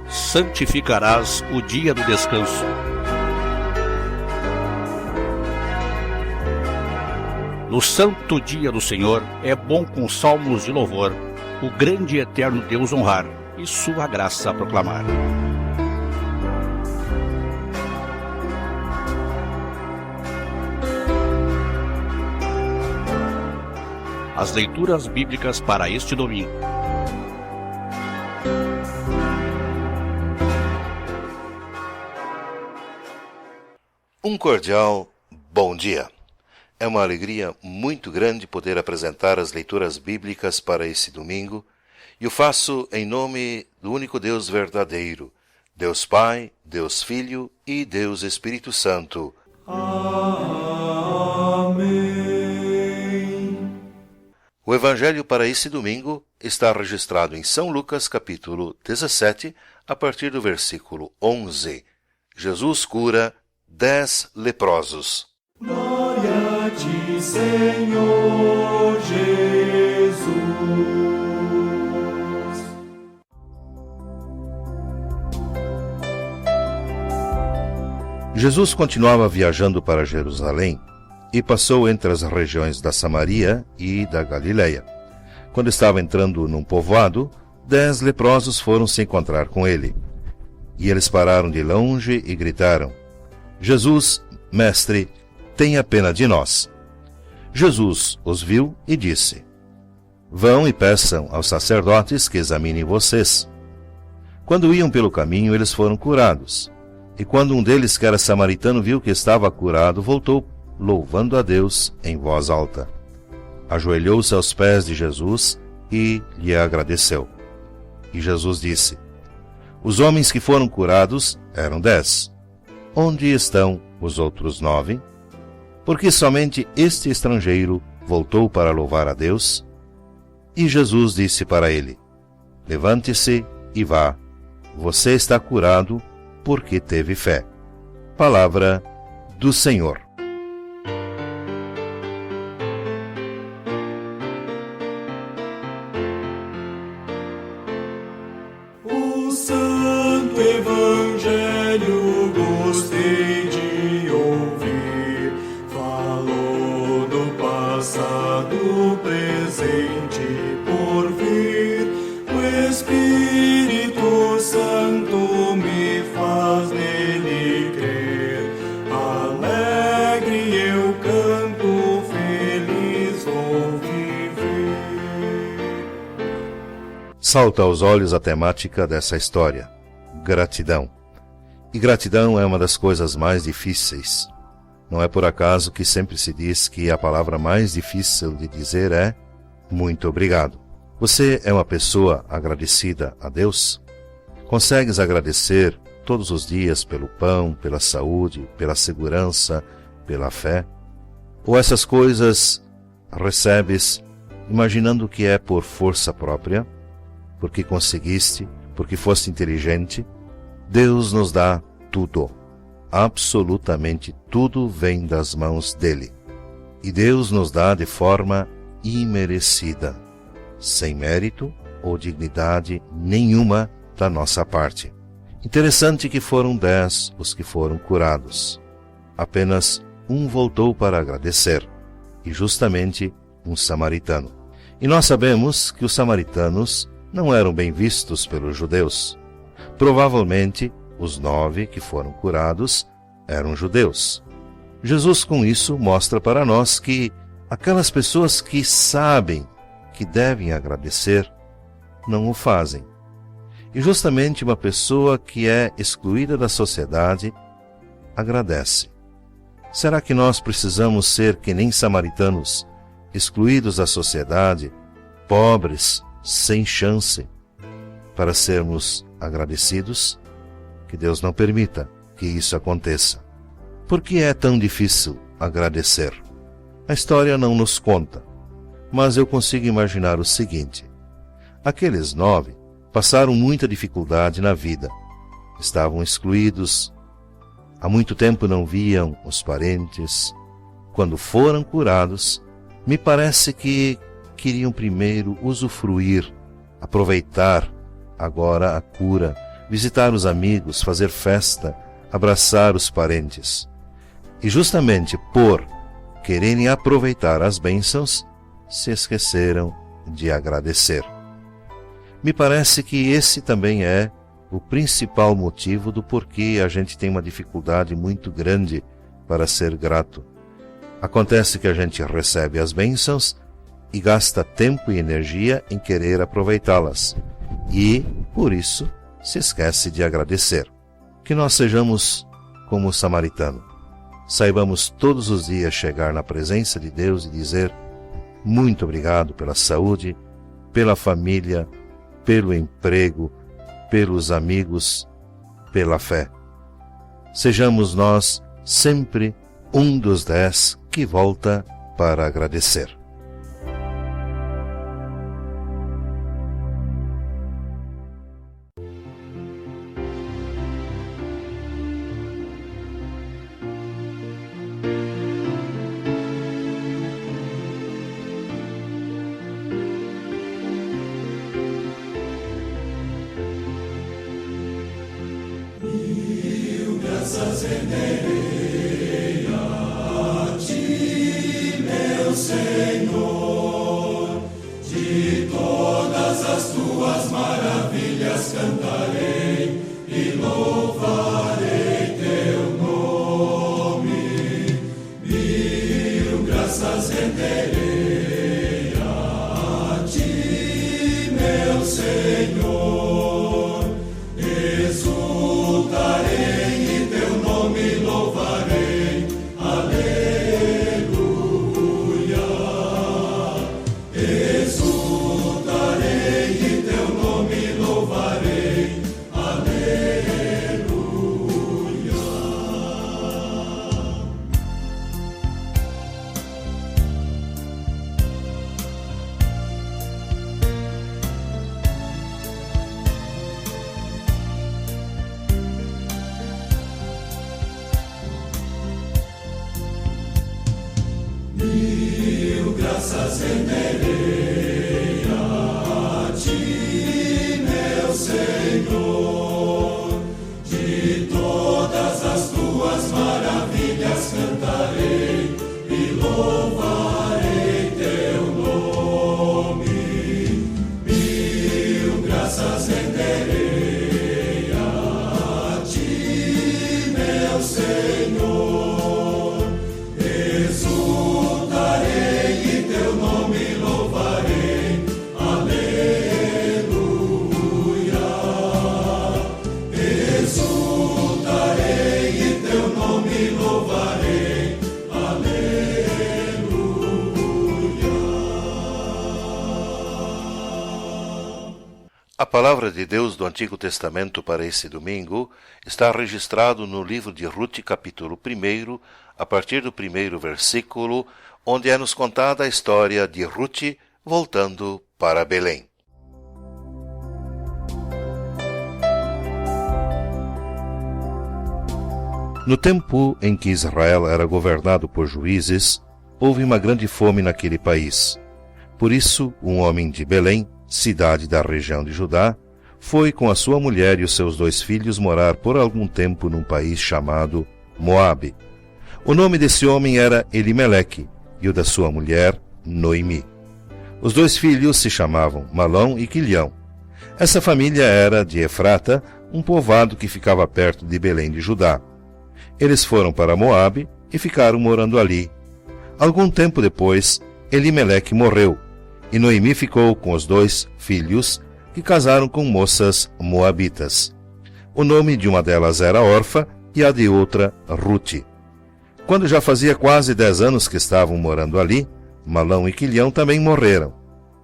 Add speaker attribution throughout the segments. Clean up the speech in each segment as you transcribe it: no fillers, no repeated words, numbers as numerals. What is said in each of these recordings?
Speaker 1: Santificarás o dia do descanso. No santo dia do Senhor é bom com salmos de louvor o grande e eterno Deus honrar e sua graça proclamar. As leituras bíblicas para este domingo.
Speaker 2: Um cordial bom dia. É uma alegria muito grande poder apresentar as leituras bíblicas para esse domingo, e o faço em nome do único Deus verdadeiro, Deus Pai, Deus Filho e Deus Espírito Santo. Amém. O Evangelho para esse domingo está registrado em São Lucas, capítulo 17, a partir do versículo 11. Jesus cura 10 leprosos.
Speaker 3: Glória a ti, Senhor Jesus.
Speaker 2: Jesus continuava viajando para Jerusalém e passou entre as regiões da Samaria e da Galileia. Quando estava entrando num povoado, 10 leprosos foram se encontrar com ele. E eles pararam de longe e gritaram: Jesus, mestre, tenha pena de nós. Jesus os viu e disse: Vão e peçam aos sacerdotes que examinem vocês. Quando iam pelo caminho, eles foram curados. E quando um deles, que era samaritano, viu que estava curado, voltou, louvando a Deus em voz alta. Ajoelhou-se aos pés de Jesus e lhe agradeceu. E Jesus disse: Os homens que foram curados eram 10. Onde estão os outros 9? Porque somente este estrangeiro voltou para louvar a Deus? E Jesus disse para ele: Levante-se e vá. Você está curado porque teve fé. Palavra do Senhor.
Speaker 3: O Santo Evangelho gostei de ouvir. Falou do passado, presente e por vir. O Espírito Santo me faz nele crer. Alegre eu canto, feliz vou viver.
Speaker 2: Salta aos olhos a temática dessa história: gratidão. E gratidão é uma das coisas mais difíceis. Não é por acaso que sempre se diz que a palavra mais difícil de dizer é muito obrigado. Você é uma pessoa agradecida a Deus? Consegues agradecer todos os dias pelo pão, pela saúde, pela segurança, pela fé? Ou essas coisas recebes imaginando que é por força própria, porque conseguiste, porque foste inteligente? Deus nos dá tudo. Absolutamente tudo vem das mãos dele. E Deus nos dá de forma imerecida, sem mérito ou dignidade nenhuma da nossa parte. Interessante que foram 10 os que foram curados. Apenas um voltou para agradecer, e justamente um samaritano. E nós sabemos que os samaritanos não eram bem vistos pelos judeus. Provavelmente, os 9 que foram curados eram judeus. Jesus, com isso, mostra para nós que aquelas pessoas que sabem que devem agradecer, não o fazem. E justamente uma pessoa que é excluída da sociedade, agradece. Será que nós precisamos ser que nem samaritanos, excluídos da sociedade, pobres, sem chance, para sermos agradecidos? Que Deus não permita que isso aconteça. Por que é tão difícil agradecer? A história não nos conta, mas eu consigo imaginar o seguinte: aqueles 9 passaram muita dificuldade na vida, estavam excluídos, há muito tempo não viam os parentes. Quando foram curados, me parece que queriam primeiro usufruir, aproveitar agora a cura, visitar os amigos, fazer festa, abraçar os parentes. E justamente por quererem aproveitar as bênçãos, se esqueceram de agradecer. Me parece que esse também é o principal motivo do porquê a gente tem uma dificuldade muito grande para ser grato. Acontece que a gente recebe as bênçãos e gasta tempo e energia em querer aproveitá-las. E, por isso, se esquece de agradecer. Que nós sejamos como o samaritano. Saibamos todos os dias chegar na presença de Deus e dizer: muito obrigado pela saúde, pela família, pelo emprego, pelos amigos, pela fé. Sejamos nós sempre um dos 10 que volta para agradecer.
Speaker 3: Graças renderei a ti, meu Senhor, de todas as tuas maravilhas cantarei e louvarei teu nome. 1000 graças renderei a ti, meu Senhor, exultarei e teu nome louvarei, aleluia. Exultarei e teu nome louvarei, aleluia. Graças renderei a ti, meu Senhor, de todas as tuas maravilhas cantarei e louvarei teu nome. 1000 graças renderei a ti, meu Senhor, exultarei e teu nome louvarei, aleluia. Exultarei e teu nome louvarei, aleluia.
Speaker 2: A palavra de Deus do Antigo Testamento para esse domingo está registrado no livro de Ruth, capítulo 1, a partir do 1º versículo, onde é nos contada a história de Ruth voltando para Belém. No tempo em que Israel era governado por juízes, houve uma grande fome naquele país. Por isso, um homem de Belém, cidade da região de Judá, foi com a sua mulher e os seus 2 filhos morar por algum tempo num país chamado Moabe. O nome desse homem era Elimeleque e o da sua mulher, Noemi. Os 2 filhos se chamavam Malom e Quilião. Essa família era de Efrata, um povoado que ficava perto de Belém de Judá. Eles foram para Moabe e ficaram morando ali. Algum tempo depois, Elimeleque morreu, e Noemi ficou com os 2 filhos, que casaram com moças moabitas. O nome de uma delas era Orfa e a de outra Ruth. Quando já fazia quase 10 anos que estavam morando ali, Malom e Quilião também morreram,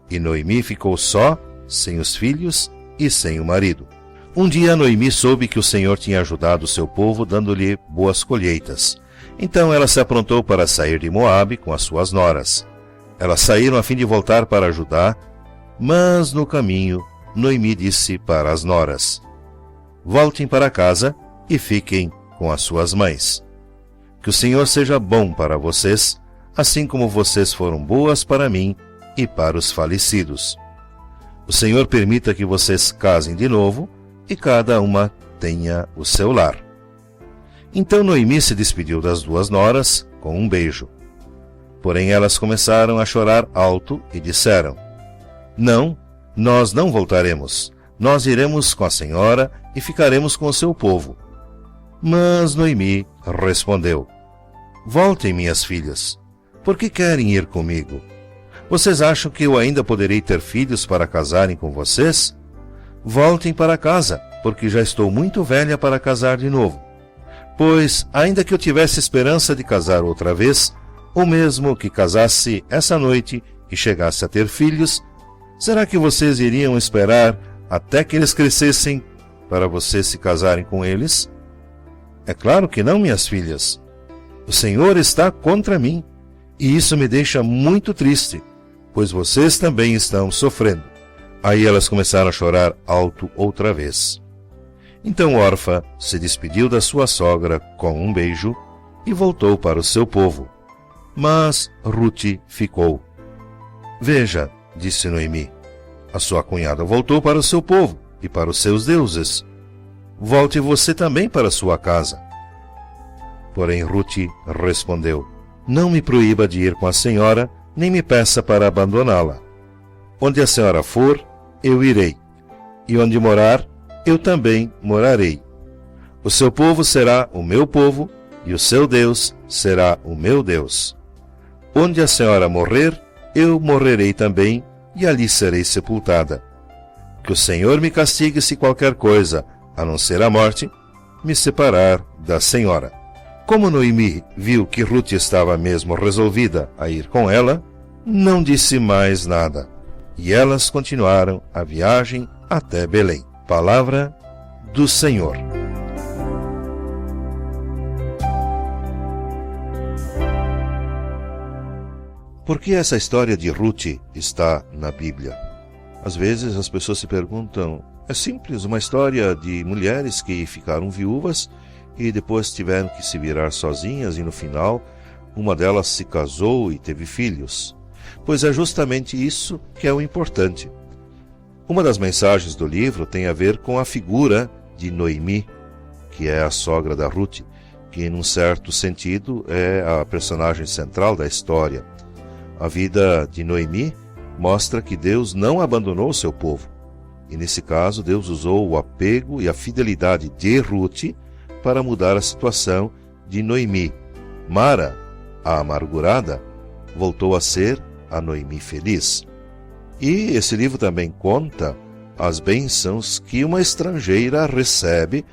Speaker 2: e Noemi ficou só, sem os filhos e sem o marido. Um dia Noemi soube que o Senhor tinha ajudado o seu povo, dando-lhe boas colheitas. Então ela se aprontou para sair de Moabe com as suas noras. Elas saíram a fim de voltar para Judá, mas no caminho Noemi disse para as noras: voltem para casa e fiquem com as suas mães. Que o Senhor seja bom para vocês, assim como vocês foram boas para mim e para os falecidos. O Senhor permita que vocês casem de novo e cada uma tenha o seu lar. Então Noemi se despediu das duas noras com um beijo. Porém elas começaram a chorar alto e disseram: Não, nós não voltaremos. Nós iremos com a senhora e ficaremos com o seu povo. Mas Noemi respondeu: Voltem, minhas filhas. Por que querem ir comigo? Vocês acham que eu ainda poderei ter filhos para casarem com vocês? Voltem para casa, porque já estou muito velha para casar de novo. Pois, ainda que eu tivesse esperança de casar outra vez, ou mesmo que casasse essa noite e chegasse a ter filhos, será que vocês iriam esperar até que eles crescessem para vocês se casarem com eles? É claro que não, minhas filhas. O Senhor está contra mim, e isso me deixa muito triste, pois vocês também estão sofrendo. Aí elas começaram a chorar alto outra vez. Então Orfa se despediu da sua sogra com um beijo e voltou para o seu povo. Mas Rute ficou. Veja, disse Noemi, a sua cunhada voltou para o seu povo e para os seus deuses. Volte você também para sua casa. Porém Rute respondeu: Não me proíba de ir com a senhora, nem me peça para abandoná-la. Onde a senhora for, eu irei, e onde morar, eu também morarei. O seu povo será o meu povo, e o seu Deus será o meu Deus. Onde a senhora morrer, eu morrerei também, e ali serei sepultada. Que o Senhor me castigue se qualquer coisa, a não ser a morte, me separar da senhora. Como Noemi viu que Rute estava mesmo resolvida a ir com ela, não disse mais nada, e elas continuaram a viagem até Belém. Palavra do Senhor. Por que essa história de Rute está na Bíblia? Às vezes as pessoas se perguntam, é simples, uma história de mulheres que ficaram viúvas e depois tiveram que se virar sozinhas e no final uma delas se casou e teve filhos. Pois é justamente isso que é o importante. Uma das mensagens do livro tem a ver com a figura de Noemi, que é a sogra da Rute, que num certo sentido é a personagem central da história. A vida de Noemi mostra que Deus não abandonou o seu povo. E nesse caso, Deus usou o apego e a fidelidade de Rute para mudar a situação de Noemi. Mara, a amargurada, voltou a ser a Noemi feliz. E esse livro também conta as bênçãos que uma estrangeira recebe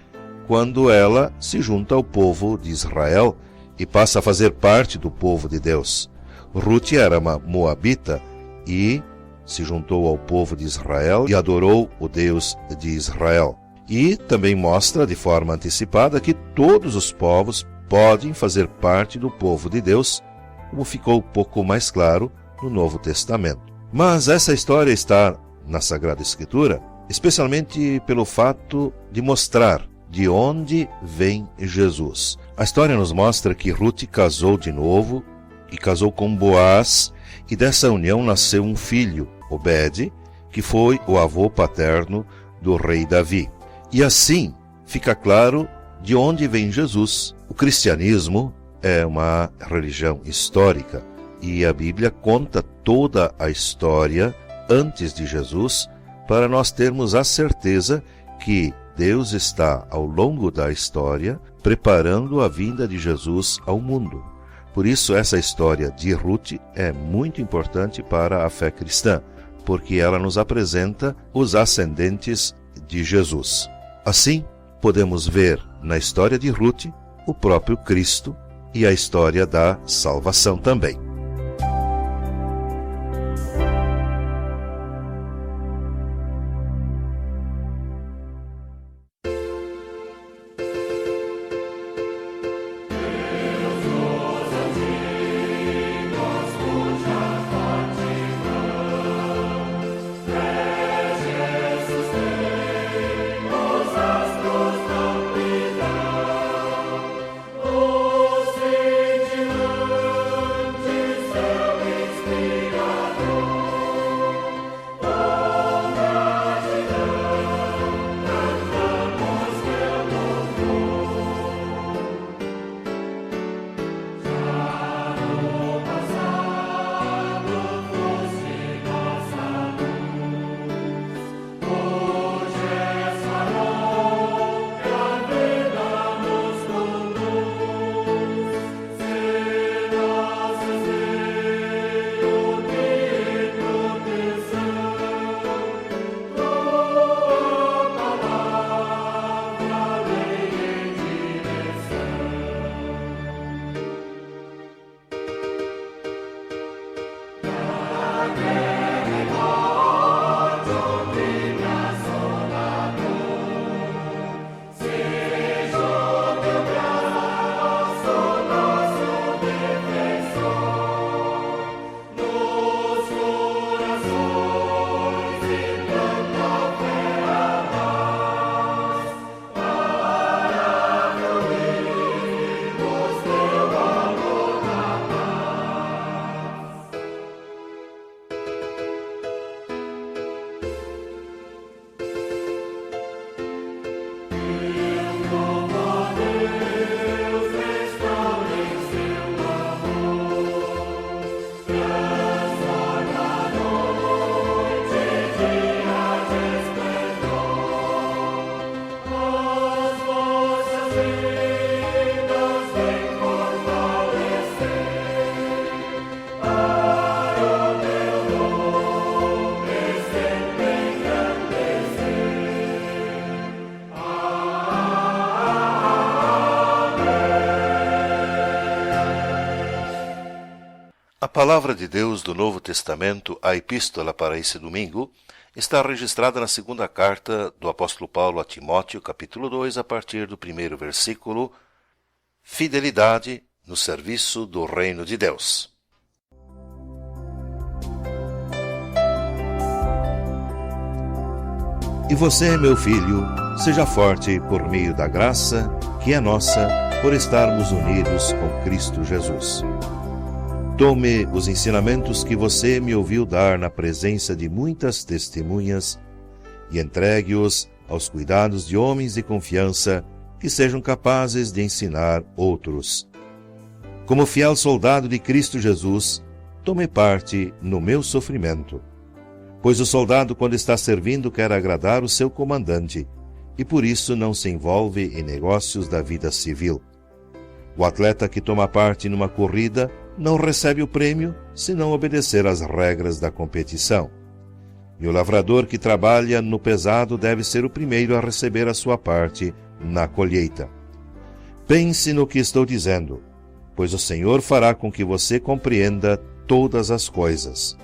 Speaker 2: quando ela se junta ao povo de Israel e passa a fazer parte do povo de Deus. Rute era uma moabita e se juntou ao povo de Israel e adorou o Deus de Israel. E também mostra de forma antecipada que todos os povos podem fazer parte do povo de Deus, como ficou um pouco mais claro no Novo Testamento. Mas essa história está na Sagrada Escritura, especialmente pelo fato de mostrar de onde vem Jesus. A história nos mostra que Rute casou de novo e casou com Boaz, e dessa união nasceu um filho, Obed, que foi o avô paterno do rei Davi. E assim fica claro de onde vem Jesus. O cristianismo é uma religião histórica e a Bíblia conta toda a história antes de Jesus para nós termos a certeza que Deus está ao longo da história preparando a vinda de Jesus ao mundo. Por isso essa história de Rute é muito importante para a fé cristã, porque ela nos apresenta os ascendentes de Jesus. Assim, podemos ver na história de Rute o próprio Cristo e a história da salvação também. Palavra de Deus do Novo Testamento, a epístola para esse domingo, está registrada na segunda carta do apóstolo Paulo a Timóteo, capítulo 2, a partir do primeiro versículo, Fidelidade no serviço do reino de Deus. E você, meu filho, seja forte por meio da graça que é nossa, por estarmos unidos com Cristo Jesus. Tome os ensinamentos que você me ouviu dar na presença de muitas testemunhas e entregue-os aos cuidados de homens de confiança que sejam capazes de ensinar outros. Como fiel soldado de Cristo Jesus, tome parte no meu sofrimento. Pois o soldado, quando está servindo, quer agradar o seu comandante e por isso não se envolve em negócios da vida civil. O atleta que toma parte numa corrida não recebe o prêmio se não obedecer às regras da competição. E o lavrador que trabalha no pesado deve ser o primeiro a receber a sua parte na colheita. Pense no que estou dizendo, pois o Senhor fará com que você compreenda todas as coisas.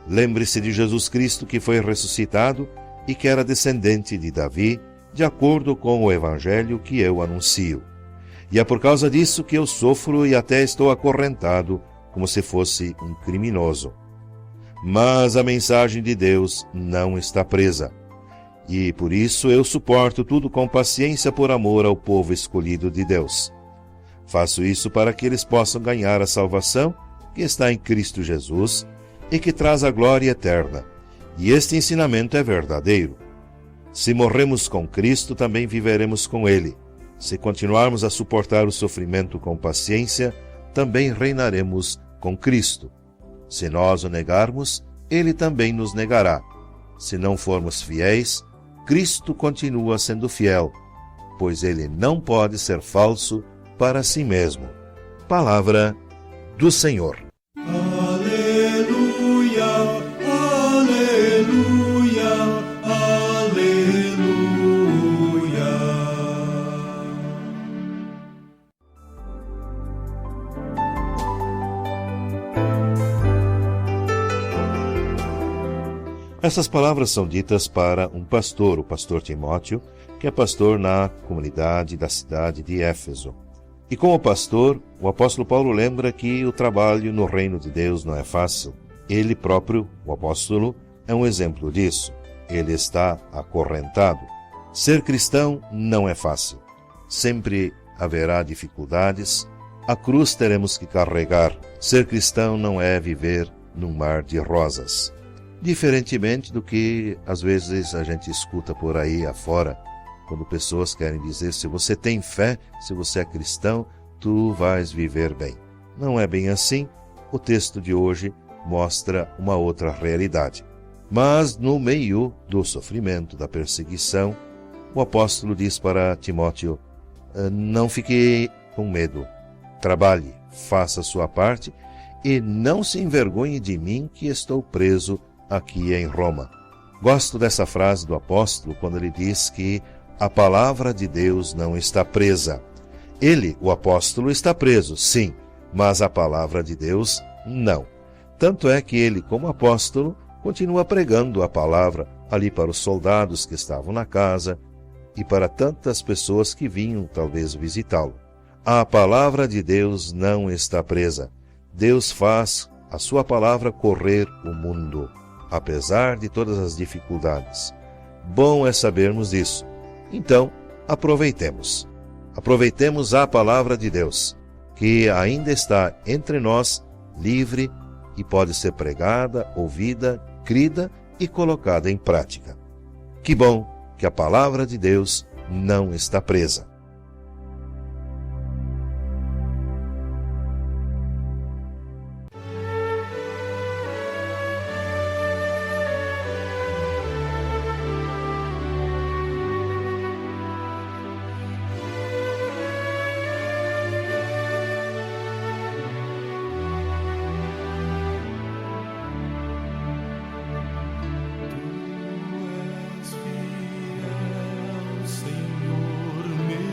Speaker 2: Lembre-se de Jesus Cristo, que foi ressuscitado e que era descendente de Davi, de acordo com o evangelho que eu anuncio. E é por causa disso que eu sofro e até estou acorrentado, como se fosse um criminoso. Mas a mensagem de Deus não está presa. E por isso eu suporto tudo com paciência por amor ao povo escolhido de Deus. Faço isso para que eles possam ganhar a salvação que está em Cristo Jesus e que traz a glória eterna. E este ensinamento é verdadeiro. Se morremos com Cristo, também viveremos com Ele. Se continuarmos a suportar o sofrimento com paciência, também reinaremos com Cristo. Se nós o negarmos, Ele também nos negará. Se não formos fiéis, Cristo continua sendo fiel, pois Ele não pode ser falso para si mesmo. Palavra do Senhor.
Speaker 3: Aleluia, aleluia, aleluia.
Speaker 2: Essas palavras são ditas para um pastor, o pastor Timóteo, que é pastor na comunidade da cidade de Éfeso. E como pastor, o apóstolo Paulo lembra que o trabalho no reino de Deus não é fácil. Ele próprio, o apóstolo, é um exemplo disso. Ele está acorrentado. Ser cristão não é fácil. Sempre haverá dificuldades. A cruz teremos que carregar. Ser cristão não é viver num mar de rosas. Diferentemente do que às vezes a gente escuta por aí afora, quando pessoas querem dizer: se você tem fé, se você é cristão, tu vais viver bem. Não é bem assim. O texto de hoje mostra uma outra realidade. Mas no meio do sofrimento, da perseguição, o apóstolo diz para Timóteo: não fique com medo, trabalhe, faça a sua parte e não se envergonhe de mim, que estou preso aqui em Roma. Gosto dessa frase do apóstolo quando ele diz que a palavra de Deus não está presa. Ele, o apóstolo, está preso, sim, mas a palavra de Deus não. Tanto é que ele, como apóstolo, continua pregando a palavra ali para os soldados que estavam na casa e para tantas pessoas que vinham talvez visitá-lo. A palavra de Deus não está presa. Deus faz a sua palavra correr o mundo, apesar de todas as dificuldades. Bom é sabermos isso. Então, aproveitemos. Aproveitemos a palavra de Deus, que ainda está entre nós, livre e pode ser pregada, ouvida, crida e colocada em prática. Que bom que a palavra de Deus não está presa.
Speaker 3: Senhor meu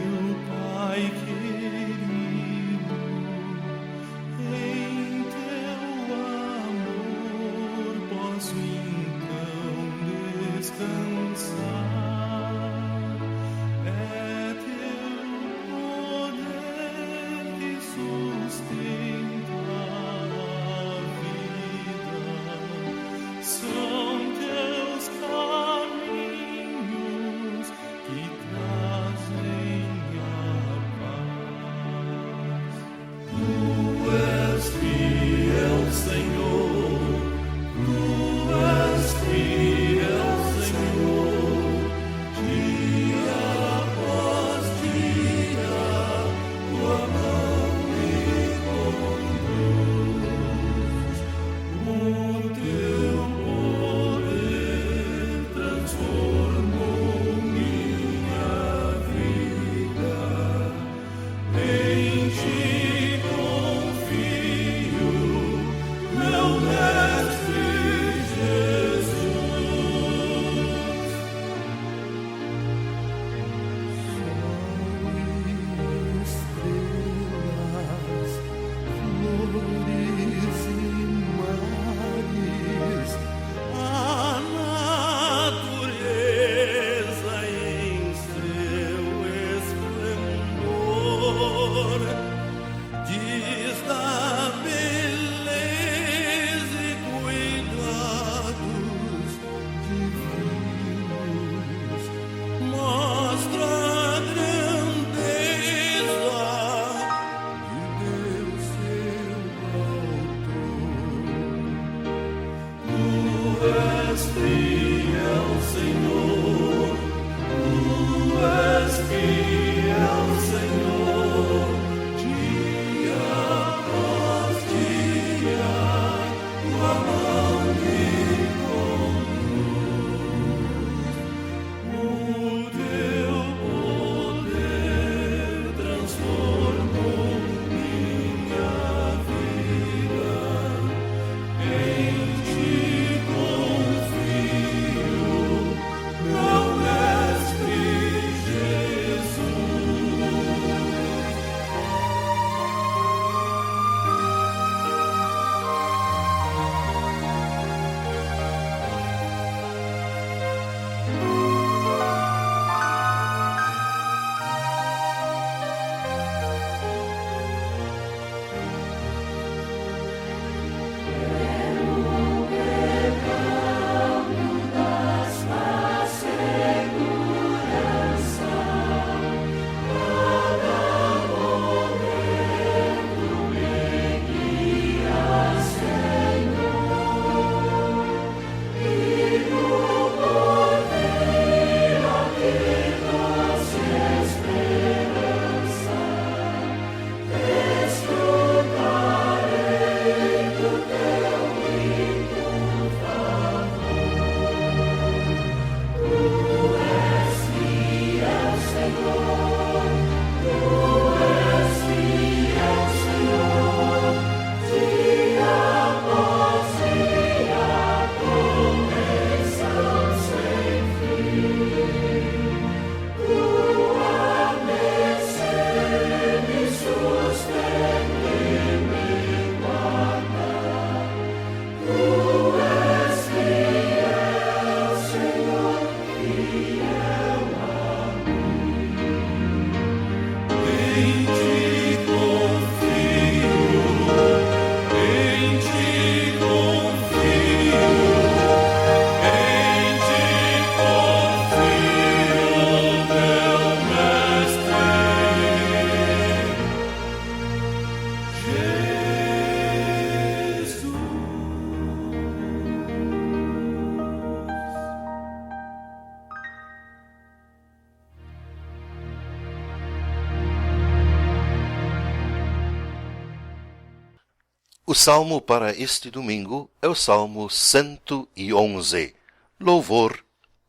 Speaker 2: O salmo para este domingo é o Salmo 111. Louvor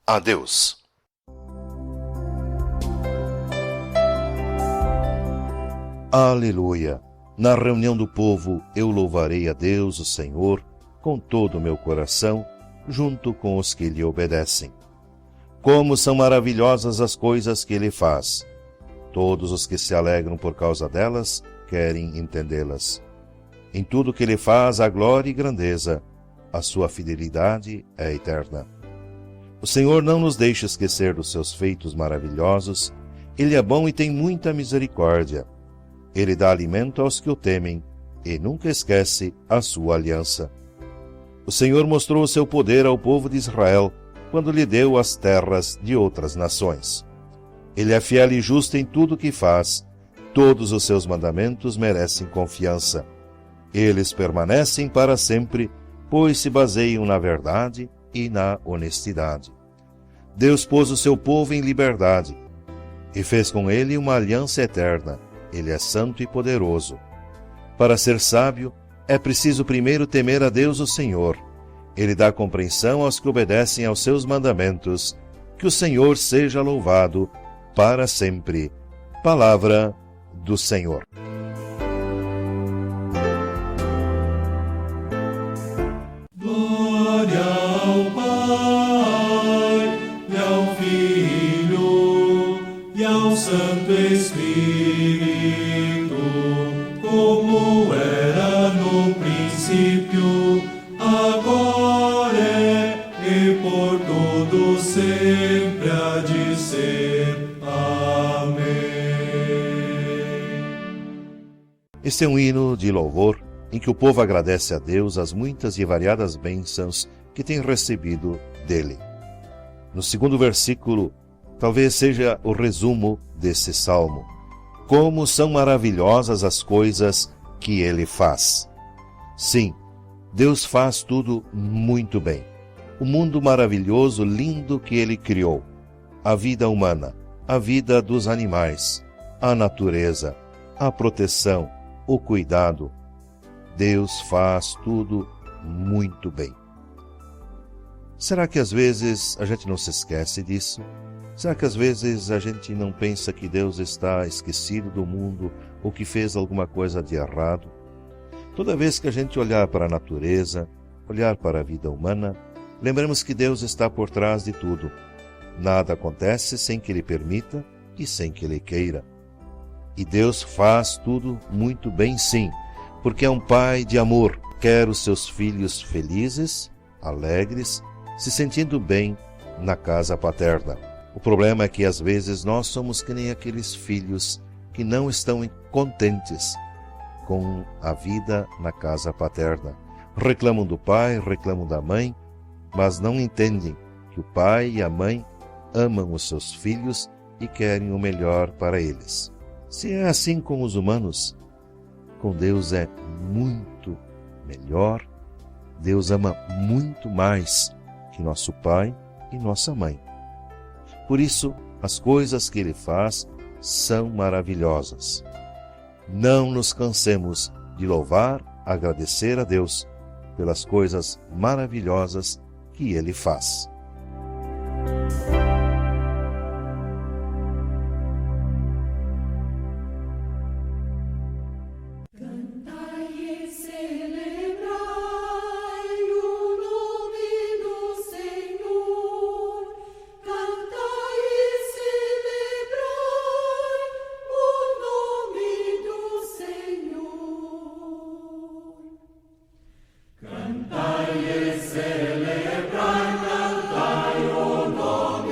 Speaker 2: a Deus. Aleluia! Na reunião do povo eu louvarei a Deus, o Senhor, com todo o meu coração, junto com os que lhe obedecem. Como são maravilhosas as coisas que ele faz! Todos os que se alegram por causa delas querem entendê-las. Em tudo que ele faz há glória e grandeza, a sua fidelidade é eterna. O Senhor não nos deixa esquecer dos seus feitos maravilhosos, ele é bom e tem muita misericórdia. Ele dá alimento aos que o temem e nunca esquece a sua aliança. O Senhor mostrou o seu poder ao povo de Israel quando lhe deu as terras de outras nações. Ele é fiel e justo em tudo o que faz. Todos os seus mandamentos merecem confiança. Eles permanecem para sempre, pois se baseiam na verdade e na honestidade. Deus pôs o seu povo em liberdade e fez com ele uma aliança eterna. Ele é santo e poderoso. Para ser sábio, é preciso primeiro temer a Deus, o Senhor. Ele dá compreensão aos que obedecem aos seus mandamentos. Que o Senhor seja louvado para sempre. Palavra do Senhor.
Speaker 3: Glória ao Pai, e ao Filho, e ao Santo Espírito, como era no princípio, agora e por todo sempre há de ser. Amém.
Speaker 2: Este é um hino de louvor em que o povo agradece a Deus as muitas e variadas bênçãos que tem recebido dele. No segundo versículo, talvez seja o resumo desse salmo. Como são maravilhosas as coisas que ele faz. Sim, Deus faz tudo muito bem. O mundo maravilhoso, lindo que ele criou. A vida humana, a vida dos animais, a natureza, a proteção, o cuidado. Deus faz tudo muito bem. Será que às vezes a gente não se esquece disso? Será que às vezes a gente não pensa que Deus está esquecido do mundo ou que fez alguma coisa de errado? Toda vez que a gente olhar para a natureza, olhar para a vida humana, lembremos que Deus está por trás de tudo. Nada acontece sem que Ele permita e sem que Ele queira. E Deus faz tudo muito bem, sim, porque é um pai de amor, quer os seus filhos felizes, alegres, se sentindo bem na casa paterna. O problema é que às vezes nós somos que nem aqueles filhos que não estão contentes com a vida na casa paterna. Reclamam do pai, reclamam da mãe, mas não entendem que o pai e a mãe amam os seus filhos e querem o melhor para eles. Se é assim com os humanos, com Deus é muito melhor. Deus ama muito mais que nosso pai e nossa mãe. Por isso, as coisas que Ele faz são maravilhosas. Não nos cansemos de louvar, agradecer a Deus pelas coisas maravilhosas que Ele faz.
Speaker 3: Cantai e celebrai o nome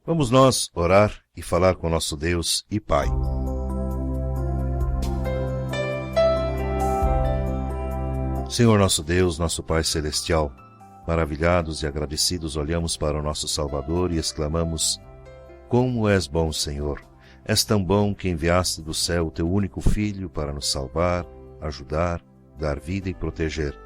Speaker 2: Vamos nós orar e falar com nosso Deus e Pai. Senhor nosso Deus, nosso Pai Celestial, maravilhados e agradecidos olhamos para o nosso Salvador e exclamamos: como és bom, Senhor! És tão bom que enviaste do céu o teu único Filho para nos salvar, ajudar, dar vida e proteger.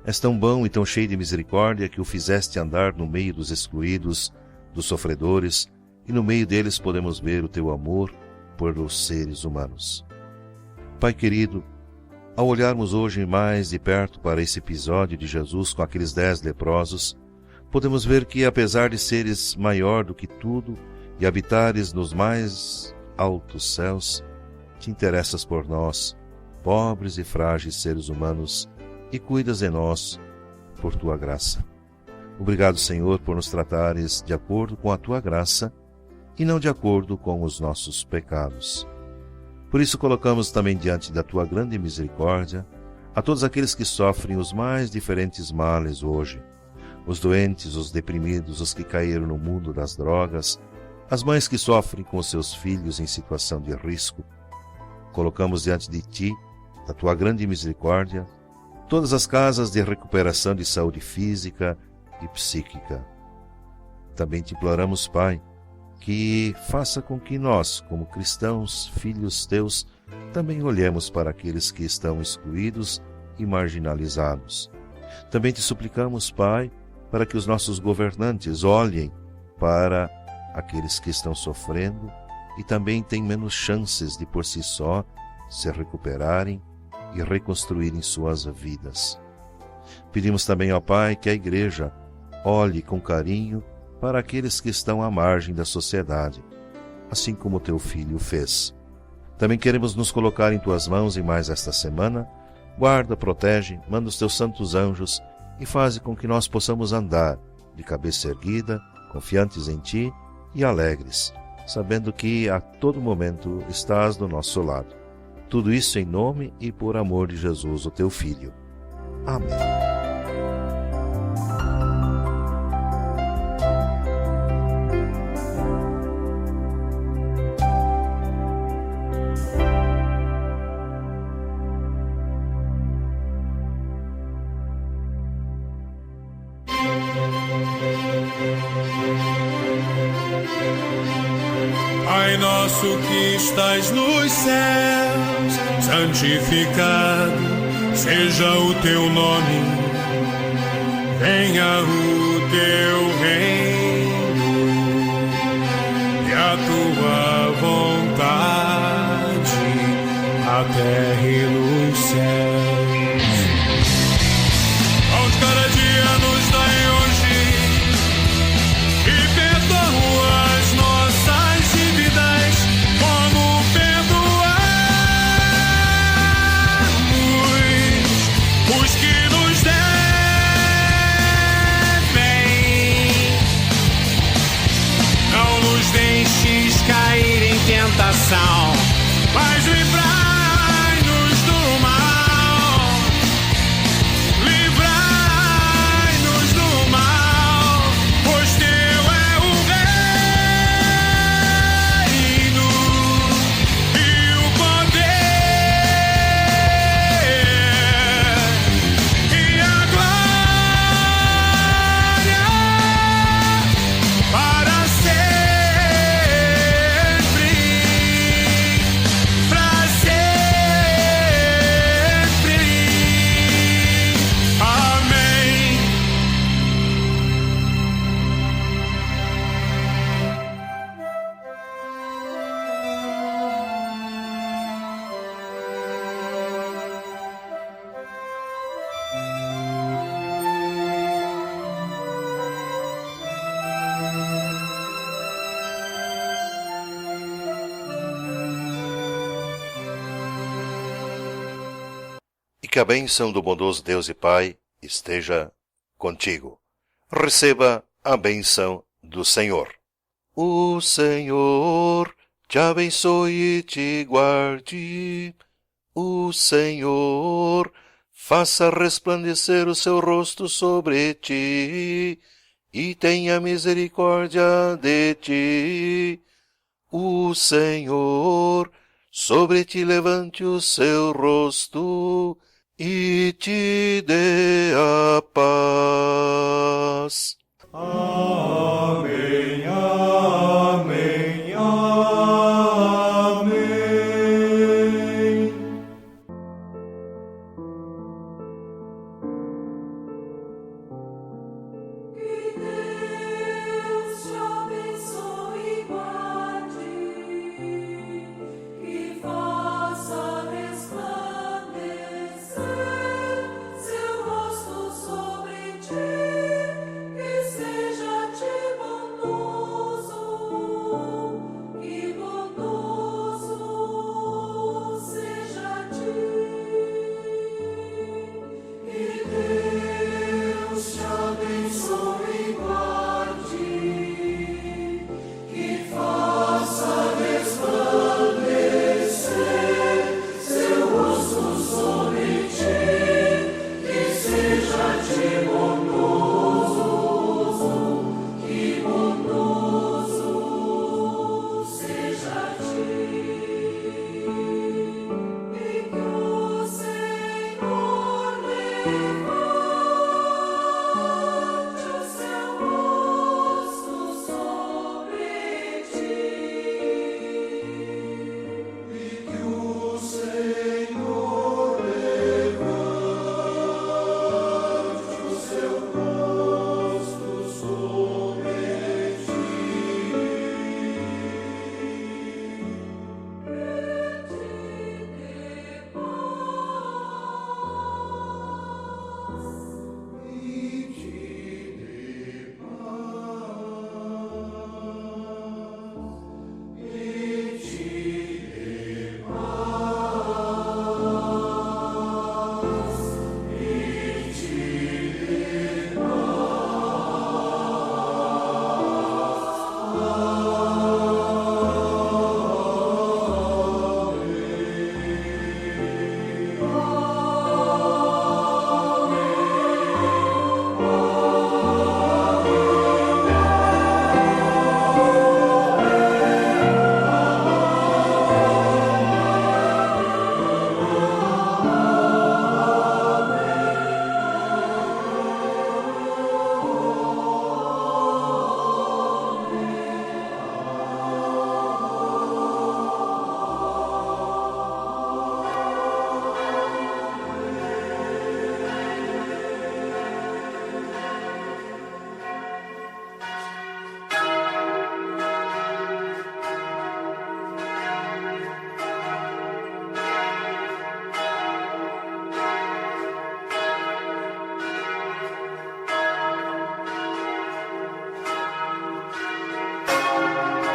Speaker 2: És tão bom e tão cheio de misericórdia que o fizeste andar no meio dos excluídos, dos sofredores, e no meio deles podemos ver o teu amor por os seres humanos. Pai querido, ao olharmos hoje mais de perto para esse episódio de Jesus com aqueles 10 leprosos, podemos ver que, apesar de seres maior do que tudo e habitares nos mais altos céus, te interessas por nós, pobres e frágeis seres humanos, e cuidas de nós por tua graça. Obrigado, Senhor, por nos tratares de acordo com a tua graça e não de acordo com os nossos pecados. Por isso colocamos também diante da tua grande misericórdia a todos aqueles que sofrem os mais diferentes males hoje, os doentes, os deprimidos, os que caíram no mundo das drogas, as mães que sofrem com os seus filhos em situação de risco. Colocamos diante de ti, da tua grande misericórdia, todas as casas de recuperação de saúde física e psíquica. Também te imploramos, Pai, que faça com que nós, como cristãos, filhos teus, também olhemos para aqueles que estão excluídos e marginalizados. Também te suplicamos, Pai, para que os nossos governantes olhem para aqueles que estão sofrendo e também têm menos chances de por si só se recuperarem e reconstruírem suas vidas. Pedimos também ao Pai que a Igreja olhe com carinho para aqueles que estão à margem da sociedade, assim como teu Filho fez. Também queremos nos colocar em tuas mãos em mais esta semana. Guarda, protege, manda os teus santos anjos e faze com que nós possamos andar de cabeça erguida, confiantes em ti e alegres, sabendo que a todo momento estás do nosso lado. Tudo isso em nome e por amor de Jesus, o teu Filho. Amém.
Speaker 3: Pai nosso que estais nos céus, santificado seja o teu nome. Venha o teu reino e a tua vontade, na terra e nos céus. Pão de cada dia nos dai hoje e perdoa as nossas dívidas, como perdoamos os que nos devem. Não nos deixes cair em tentação, mas livrai-nos do mal. Livrai-nos do mal, pois teu é o reino e o poder e a glória para sempre, para sempre. Amém.
Speaker 2: E que a bênção do bondoso Deus e Pai esteja contigo. Receba a bênção do Senhor. O Senhor te abençoe e te guarde. O Senhor faça resplandecer o seu rosto sobre ti e tenha misericórdia de ti. O Senhor sobre ti levante o seu rosto e te dê a paz.